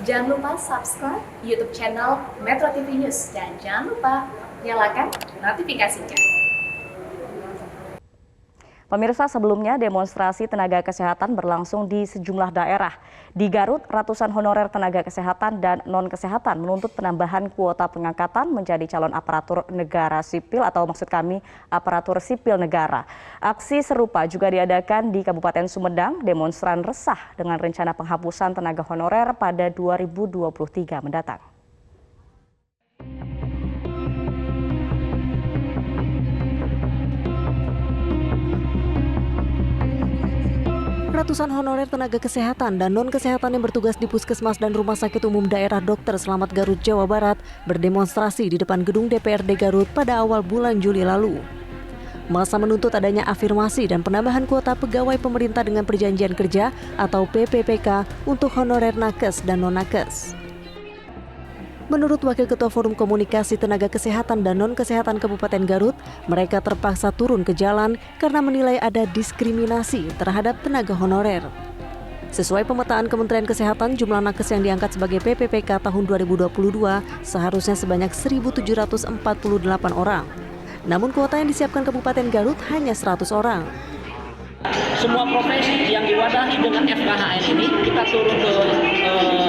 Jangan lupa subscribe YouTube channel Metro TV News dan jangan lupa nyalakan notifikasinya. Pemirsa, sebelumnya demonstrasi tenaga kesehatan berlangsung di sejumlah daerah. Di Garut, ratusan honorer tenaga kesehatan dan non-kesehatan menuntut penambahan kuota pengangkatan menjadi calon aparatur negara sipil atau maksud kami aparatur sipil negara. Aksi serupa juga diadakan di Kabupaten Sumedang. Demonstran resah dengan rencana penghapusan tenaga honorer pada 2023 mendatang. Ratusan honorer tenaga kesehatan dan non-kesehatan yang bertugas di Puskesmas dan Rumah Sakit Umum Daerah Dr. Slamet Garut, Jawa Barat berdemonstrasi di depan gedung DPRD Garut pada awal bulan Juli lalu. Massa menuntut adanya afirmasi dan penambahan kuota pegawai pemerintah dengan perjanjian kerja atau PPPK untuk honorer nakes dan non-nakes. Menurut Wakil Ketua Forum Komunikasi Tenaga Kesehatan dan Non-Kesehatan Kabupaten Garut, mereka terpaksa turun ke jalan karena menilai ada diskriminasi terhadap tenaga honorer. Sesuai pemetaan Kementerian Kesehatan, jumlah nakes yang diangkat sebagai PPPK tahun 2022 seharusnya sebanyak 1.748 orang. Namun kuota yang disiapkan Kabupaten Garut hanya 100 orang. Semua profesi yang diwadahi dengan FKHN ini kita turun ke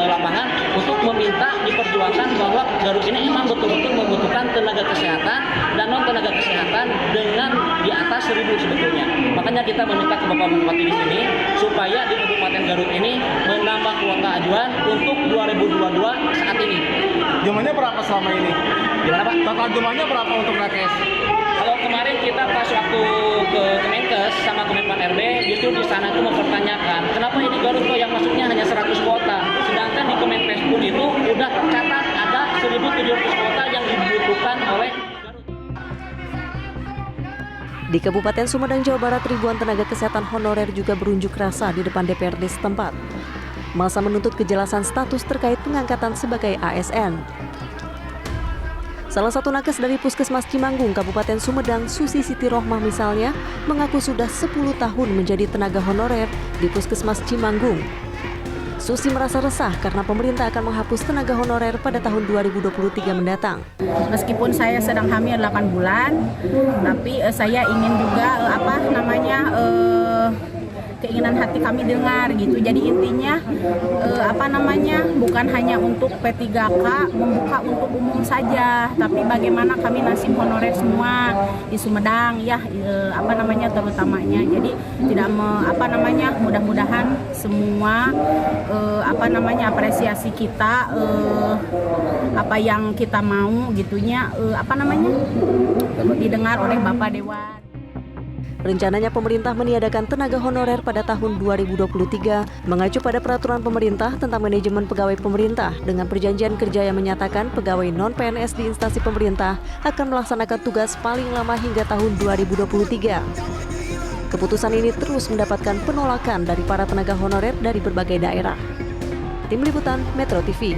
lapangan untuk meminta diperjuangkan bahwa Garut ini memang betul-betul membutuhkan tenaga kesehatan dan non tenaga kesehatan dengan di atas 1.000 sebetulnya. Makanya kita meminta ke Bapak Bupati di sini supaya di Kabupaten Garut ini menambah kuota ajuan untuk 2022 saat ini. Jumlahnya berapa selama ini? Gimana Pak? Total jumlahnya berapa untuk nakes? Kalau kemarin kita pas waktu ke Kemenkes sama Kemenpan RB, justru di sana itu mempertanyakan kenapa ini Garut kok yang masuknya hanya 100 kuota, sedangkan di Kemenkes pun itu udah tercatat ada 1.700 kuota yang dibutuhkan oleh Garut. Di Kabupaten Sumedang, Jawa Barat, ribuan tenaga kesehatan honorer juga berunjuk rasa di depan DPRD setempat. Massa menuntut kejelasan status terkait pengangkatan sebagai ASN. Salah satu nakes dari Puskesmas Cimanggung, Kabupaten Sumedang, Susi Siti Rohmah misalnya, mengaku sudah 10 tahun menjadi tenaga honorer di Puskesmas Cimanggung. Susi merasa resah karena pemerintah akan menghapus tenaga honorer pada tahun 2023 mendatang. Meskipun saya sedang hamil 8 bulan, tapi saya ingin juga keinginan hati kami dengar gitu. Jadi intinya bukan hanya untuk P3K membuka untuk umum saja, tapi bagaimana kami nasib honorer semua di Sumedang ya terutamanya. Jadi tidak mudah-mudahan semua apresiasi kita apa yang kita mau gitunya didengar oleh Bapak Dewan. Rencananya pemerintah meniadakan tenaga honorer pada tahun 2023 mengacu pada peraturan pemerintah tentang manajemen pegawai pemerintah dengan perjanjian kerja yang menyatakan pegawai non-PNS di instansi pemerintah akan melaksanakan tugas paling lama hingga tahun 2023. Keputusan ini terus mendapatkan penolakan dari para tenaga honorer dari berbagai daerah. Tim Liputan Metro TV.